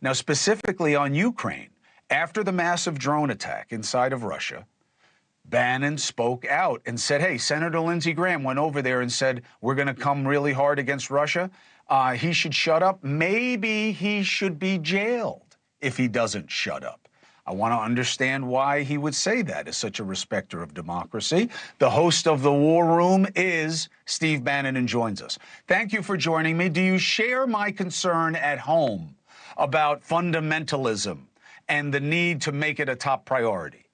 Now, specifically on Ukraine, after the massive drone attack inside of Russia, Bannon spoke out and said, hey, Senator Lindsey Graham went over there and said, we're going to come really hard against Russia. He should shut up. Maybe he should be jailed if he doesn't shut up. I want to understand why he would say that as such a respecter of democracy. The host of The War Room is Steve Bannon and joins us. Thank you for joining me. Do you share my concern at home about fundamentalism and the need to make it a top priority?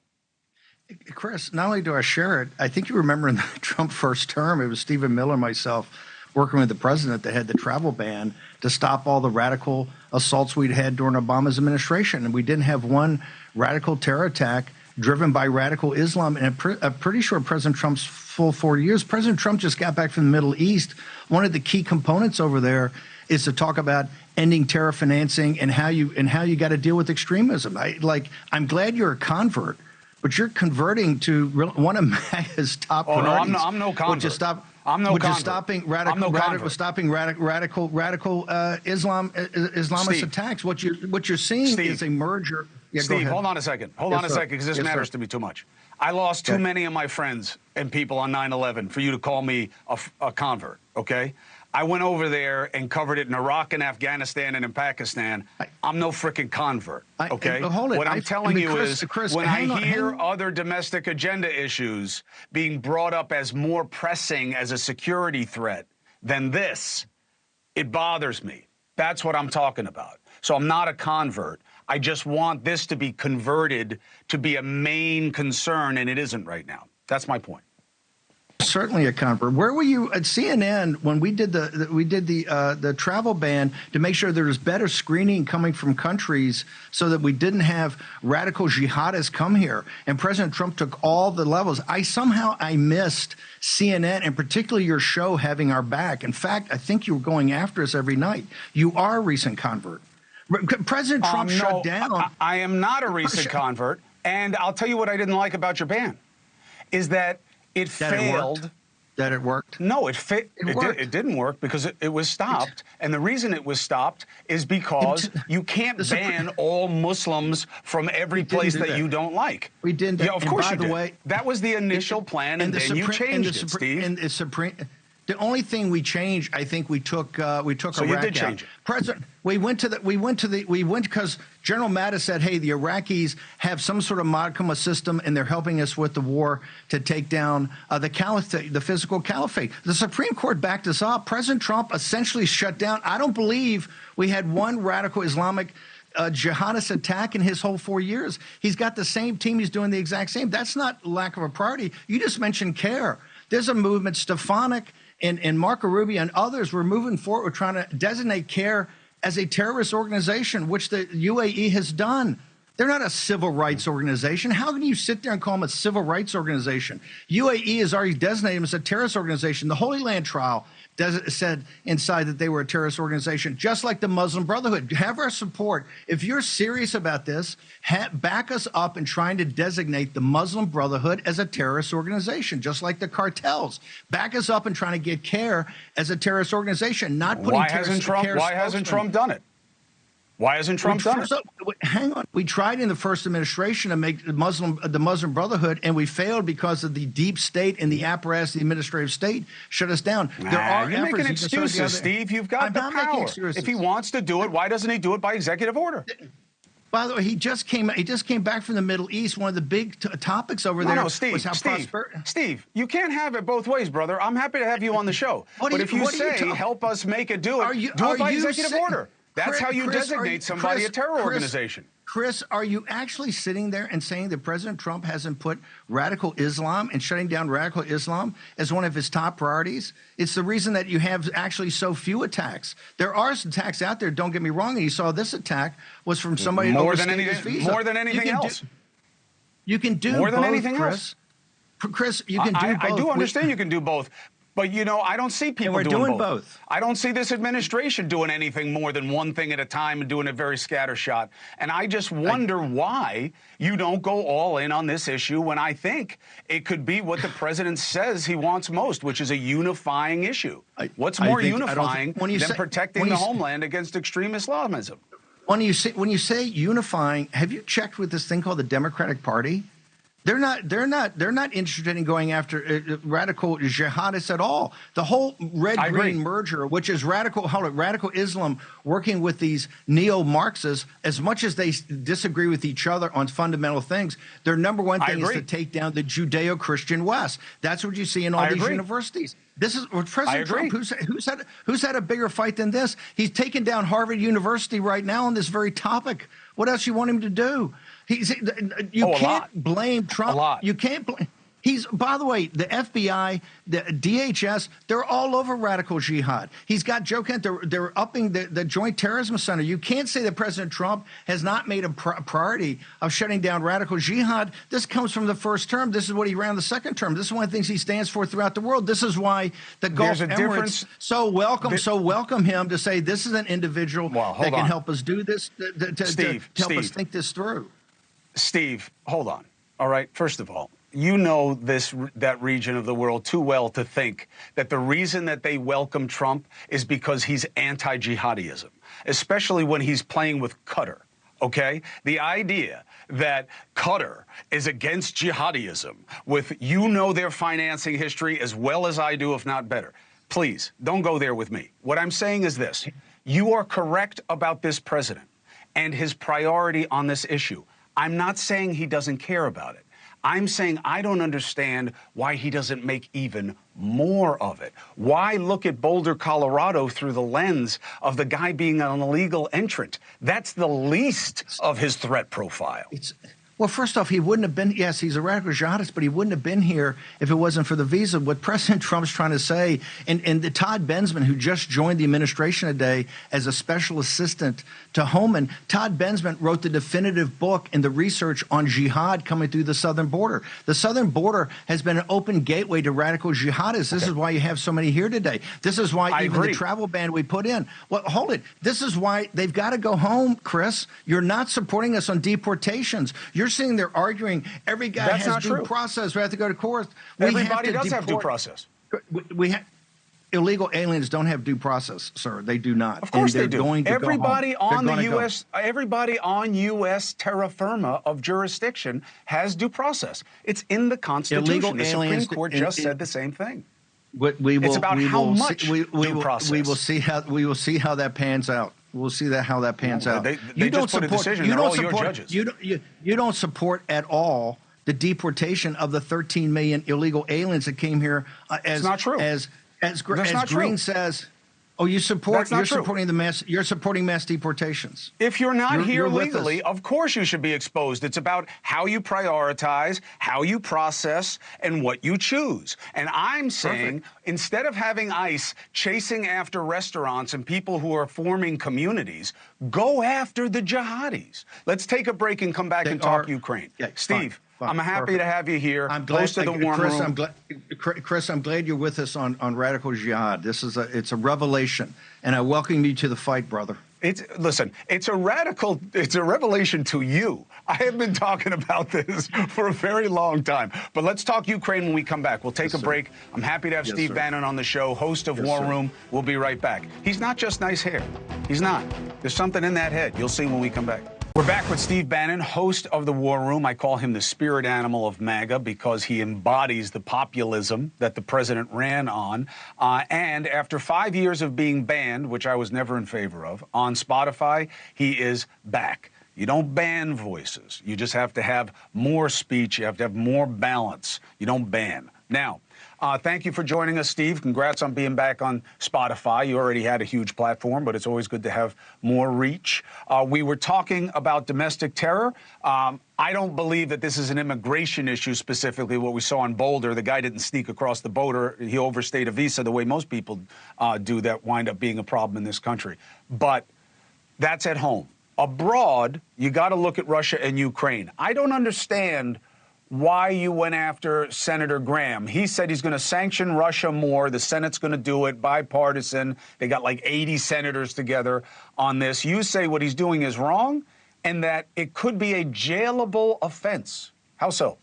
Chris, not only do I share it, I think you remember in the Trump first term, it was Stephen Miller and myself working with the president that had the travel ban to stop all the radical assaults we'd had during Obama's administration. And we didn't have one radical terror attack driven by radical Islam. And I'm pretty sure President Trump's full 4 years, President Trump just got back from the Middle East. One of the key components over there is to talk about ending terror financing and how you got to deal with extremism. I'm glad you're a convert, but you're converting to one of MAGA's top priorities. No, I'm no convert. Which is I'm no convert. Stopping radical Islamist attacks. What you're seeing Steve, is a merger. Yeah, Steve, hold on a second. Hold on a second, because this matters to me too much. I lost too many of my friends and people on 9/11 for you to call me a convert, okay? I went over there and covered it in Iraq and Afghanistan and in Pakistan. I'm no frickin' convert, okay? What I'm telling you is when I hear other domestic agenda issues being brought up as more pressing as a security threat than this, it bothers me. That's what I'm talking about. So I'm not a convert. I just want this to be converted to be a main concern, and it isn't right now. That's my point. Certainly a convert. Where were you at CNN when we did the travel ban to make sure there was better screening coming from countries so that we didn't have radical jihadists come here? And President Trump took all the levels. I missed CNN and particularly your show having our back. In fact, I think you were going after us every night. You are a recent convert. President Trump shut down. I am not a recent convert. And I'll tell you what I didn't like about your ban is that it failed. That it worked? No, it didn't work because it was stopped. And the reason it was stopped is because you can't ban all Muslims from every place that you don't like. We didn't. Yeah, of course you did. That was the initial plan, and then you changed it, Steve. And the only thing we changed, I think we took So you did change it. President, we went because General Mattis said, hey, the Iraqis have some sort of modicum of system and they're helping us with the war to take down the caliphate, the physical caliphate. The Supreme Court backed us up. President Trump essentially shut down. I don't believe we had one radical Islamic jihadist attack in his whole 4 years. He's got the same team. He's doing the exact same. That's not lack of a priority. You just mentioned CARE. There's a movement, Stefanik and Marco Rubio and others were moving forward. We're trying to designate CARE as a terrorist organization, which the UAE has done. They're not a civil rights organization. How can you sit there and call them a civil rights organization? UAE has already designated them as a terrorist organization. The Holy Land trial said inside that they were a terrorist organization, just like the Muslim Brotherhood. Have our support. If you're serious about this, back us up in trying to designate the Muslim Brotherhood as a terrorist organization, just like the cartels. Back us up in trying to get CARE as a terrorist organization, not putting Why hasn't Trump done it? Why hasn't Trump done it? Hang on. We tried in the first administration to make the Muslim Brotherhood, and we failed because of the deep state and the apparatus, the administrative state, shut us down. You're making excuses, Steve. You've got the power. If he wants to do it, why doesn't he do it by executive order? By the way, he just came back from the Middle East. One of the big topics over there was how prosperity. Steve, you can't have it both ways, brother. I'm happy to have you on the show. But if you say, help us make it do it by executive order. That's how you designate somebody a terror organization. Chris, are you actually sitting there and saying that President Trump hasn't put radical Islam and shutting down radical Islam as one of his top priorities? It's the reason that you have actually so few attacks. There are attacks out there, don't get me wrong, and you saw this attack was from somebody who overstayed his visa. More than anything else. You can do more than both, anything Chris. else. Chris, you can do both. I do understand you can do both. But, you know, I don't see people doing both. I don't see this administration doing anything more than one thing at a time and doing it very scattershot. And I just wonder why you don't go all in on this issue when I think it could be what the president says he wants most, which is a unifying issue. What's more unifying than protecting the homeland against extreme Islamism? when you say unifying, have you checked with this thing called the Democratic Party? They're not interested in going after radical jihadists at all. The whole red-green merger, which is radical Islam working with these neo-Marxists, as much as they disagree with each other on fundamental things, their number one thing is to take down the Judeo-Christian West. That's what you see in all these universities. This is President Trump. Who's had a bigger fight than this? He's taken down Harvard University right now on this very topic. What else you want him to do? You can't blame Trump. You can't blame. By the way, the FBI, the DHS, they're all over radical jihad. He's got Joe Kent. They're upping the Joint Terrorism Center. You can't say that President Trump has not made a priority of shutting down radical jihad. This comes from the first term. This is what he ran the second term. This is one of the things he stands for throughout the world. This is why the Gulf Emirates so welcome him to say this is an individual that can help us do this, to help us think this through. Steve, hold on. All right. First of all, you know that region of the world too well to think that the reason that they welcome Trump is because he's anti-jihadism, especially when he's playing with Qatar. Okay? The idea that Qatar is against jihadism with their financing history as well as I do, if not better. Please, don't go there with me. What I'm saying is this. You are correct about this president and his priority on this issue. I'm not saying he doesn't care about it. I'm saying I don't understand why he doesn't make even more of it. Why look at Boulder, Colorado through the lens of the guy being an illegal entrant? That's the least of his threat profile. Well, first off, he wouldn't have been, yes, he's a radical jihadist, but he wouldn't have been here if it wasn't for the visa. What President Trump's trying to say, and the Todd Bensman, who just joined the administration today as a special assistant to Homan, Todd Bensman wrote the definitive book and the research on jihad coming through the southern border. The southern border has been an open gateway to radical jihadists. This is why you have so many here today. This is why even the travel ban we put in. Well, hold it. This is why they've got to go home, Chris. You're not supporting us on deportations. You're saying they're arguing every guy has due process. We have to go to court. Everybody does have due process. Illegal aliens don't have due process, sir. They do not. Of course they do. Everybody on the U.S. Everybody on U.S. terra firma of jurisdiction has due process. It's in the Constitution. The Supreme Court just said the same thing. It's about how much due process. We will see how that pans out. We'll see how that pans out. They just put a decision. They're all your judges. You don't support at all the deportation of the 13 million illegal aliens that came here. It's not true. As Green says, oh, you're supporting mass deportations. If you're not here legally, of course you should be exposed. It's about how you prioritize, how you process, and what you choose. And I'm saying, instead of having ICE chasing after restaurants and people who are forming communities, go after the jihadis. Let's take a break and come back and talk Ukraine. Yeah, Steve. Fine, I'm happy to have you here. I'm glad to the War Room. Chris, I'm glad you're with us on radical jihad. It's a revelation, and I welcome you to the fight, brother. Listen, it's a revelation to you. I have been talking about this for a very long time. But let's talk Ukraine when we come back. We'll take a break. I'm happy to have Steve Bannon on the show, host of War Room. We'll be right back. He's not just nice hair. He's not. There's something in that head. You'll see when we come back. We're back with Steve Bannon, host of the War Room. I call him the spirit animal of MAGA because he embodies the populism that the president ran on. And after 5 years of being banned, which I was never in favor of, on Spotify, he is back. You don't ban voices. You just have to have more speech. You have to have more balance. You don't ban. Now, thank you for joining us, Steve. Congrats on being back on Spotify. You already had a huge platform, but it's always good to have more reach. We were talking about domestic terror. I don't believe that this is an immigration issue specifically, what we saw in Boulder. The guy didn't sneak across the border. He overstayed a visa the way most people do that wind up being a problem in this country. But that's at home. Abroad, you got to look at Russia and Ukraine. I don't understand why you went after Senator Graham. He said he's going to sanction Russia more. The Senate's going to do it, bipartisan. They got like 80 senators together on this. You say what he's doing is wrong and that it could be a jailable offense. How so?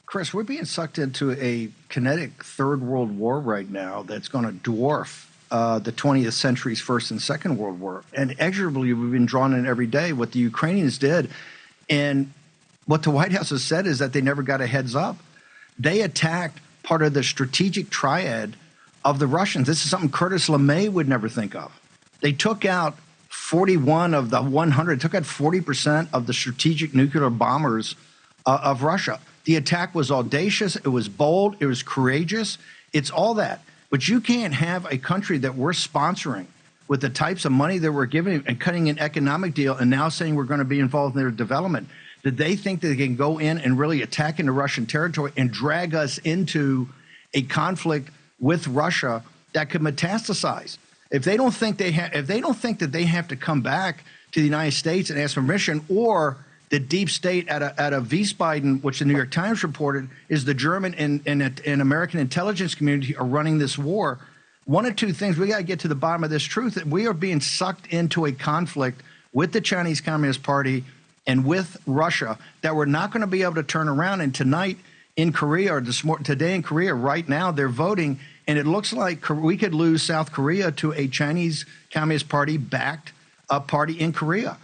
Chris, we're being sucked into a kinetic third world war right now that's going to dwarf the 20th century's First and Second World War. And inexorably, we've been drawn in every day what the Ukrainians did. And what the White House has said is that they never got a heads up. They attacked part of the strategic triad of the Russians. This is something Curtis LeMay would never think of. They took out 41 of the 100, took out 40% of the strategic nuclear bombers of Russia. The attack was audacious, it was bold, it was courageous, it's all that. But you can't have a country that we're sponsoring with the types of money that we're giving and cutting an economic deal and now saying we're going to be involved in their development. Did they think that they can go in and really attack into Russian territory and drag us into a conflict with Russia that could metastasize? If they don't think that they have to come back to the United States and ask permission, or the deep state at a Wiesbaden, which the New York Times reported, is the German and American intelligence community are running this war. One of two things, we got to get to the bottom of this truth, that we are being sucked into a conflict with the Chinese Communist Party and with Russia that we're not going to be able to turn around. And tonight in Korea, or today in Korea, right now, they're voting, and it looks like we could lose South Korea to a Chinese Communist Party-backed party in Korea.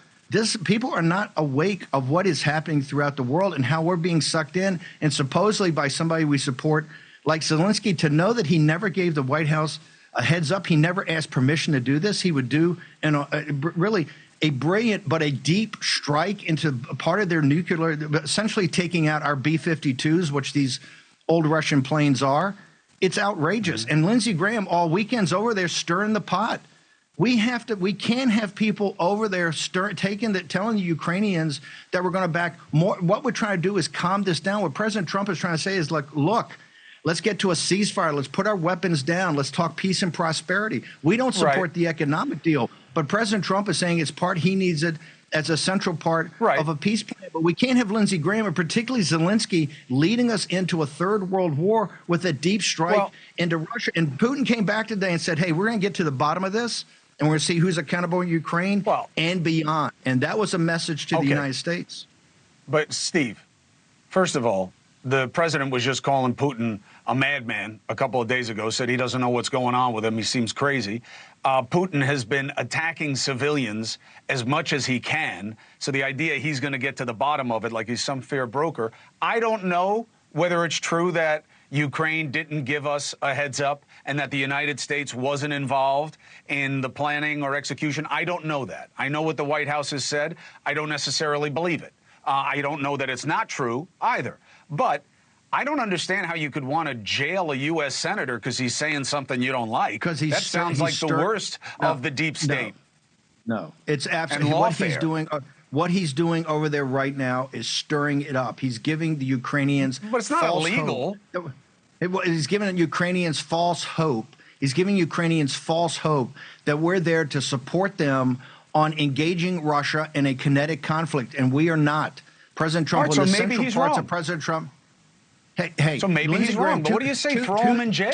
People are not awake of what is happening throughout the world and how we're being sucked in, and supposedly by somebody we support like Zelensky, to know that he never gave the White House a heads up. He never asked permission to do this. He would do really a brilliant but a deep strike into part of their nuclear, essentially taking out our B-52s, which these old Russian planes are. It's outrageous. And Lindsey Graham all weekends over there stirring the pot. We can't have people over there telling the Ukrainians that we're going to back more. What we're trying to do is calm this down. What President Trump is trying to say is, like, look, let's get to a ceasefire. Let's put our weapons down. Let's talk peace and prosperity. We don't support the economic deal, but President Trump is saying he needs it as a central part of a peace plan. But we can't have Lindsey Graham, and particularly Zelensky, leading us into a third world war with a deep strike into Russia. And Putin came back today and said, hey, we're going to get to the bottom of this, and we're going to see who's accountable in Ukraine and beyond. And that was a message to the United States. But, Steve, first of all, the president was just calling Putin a madman a couple of days ago, said he doesn't know what's going on with him. He seems crazy. Putin has been attacking civilians as much as he can. So the idea he's going to get to the bottom of it like he's some fair broker. I don't know whether it's true that Ukraine didn't give us a heads up and that the United States wasn't involved in the planning or execution. I don't know that. I know what the White House has said. I don't necessarily believe it. I don't know that it's not true either. But I don't understand how you could want to jail a U.S. senator because he's saying something you don't like. Because that sounds like the worst of the deep state. No, it's absolutely what he's doing. What he's doing over there right now is stirring it up. He's giving the Ukrainians but it's not illegal. He's giving the Ukrainians false hope. He's giving Ukrainians false hope that we're there to support them on engaging Russia in a kinetic conflict, and we are not. President Trump, one of the central parts of President Trump. Hey, so maybe he's wrong. But what do you say? Throw him in jail.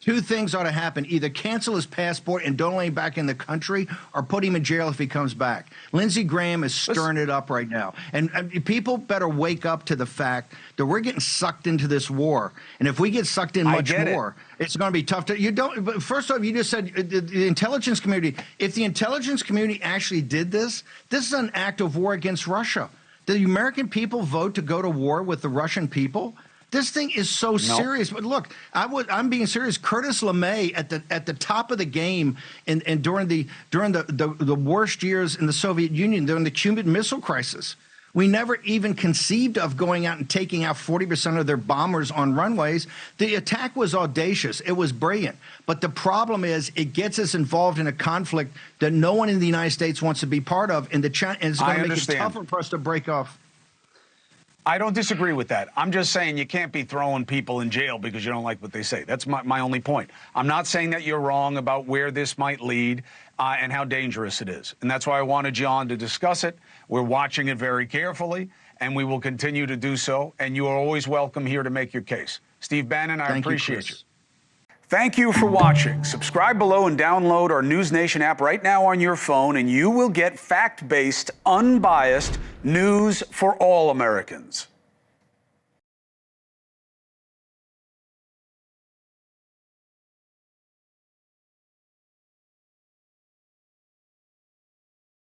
Two things ought to happen. Either cancel his passport and don't let him back in the country, or put him in jail if he comes back. Lindsey Graham is stirring it up right now. And people better wake up to the fact that we're getting sucked into this war. And if we get sucked in much more, it's going to be tough to. But first off, you just said the intelligence community. If the intelligence community actually did this, this is an act of war against Russia. Did the American people vote to go to war with the Russian people? This thing is so serious. But look, I'm being serious. Curtis LeMay at the top of the game, and during the worst years in the Soviet Union, during the Cuban Missile Crisis, we never even conceived of going out and taking out 40% of their bombers on runways. The attack was audacious. It was brilliant. But the problem is it gets us involved in a conflict that no one in the United States wants to be part of, and it's going to make it tougher for us to break off. I don't disagree with that. I'm just saying you can't be throwing people in jail because you don't like what they say. That's my only point. I'm not saying that you're wrong about where this might lead and how dangerous it is. And that's why I wanted you on to discuss it. We're watching it very carefully, and we will continue to do so. And you are always welcome here to make your case. Steve Bannon, I appreciate you. Thank you for watching. Subscribe below and download our NewsNation app right now on your phone, and you will get fact-based, unbiased news for all Americans.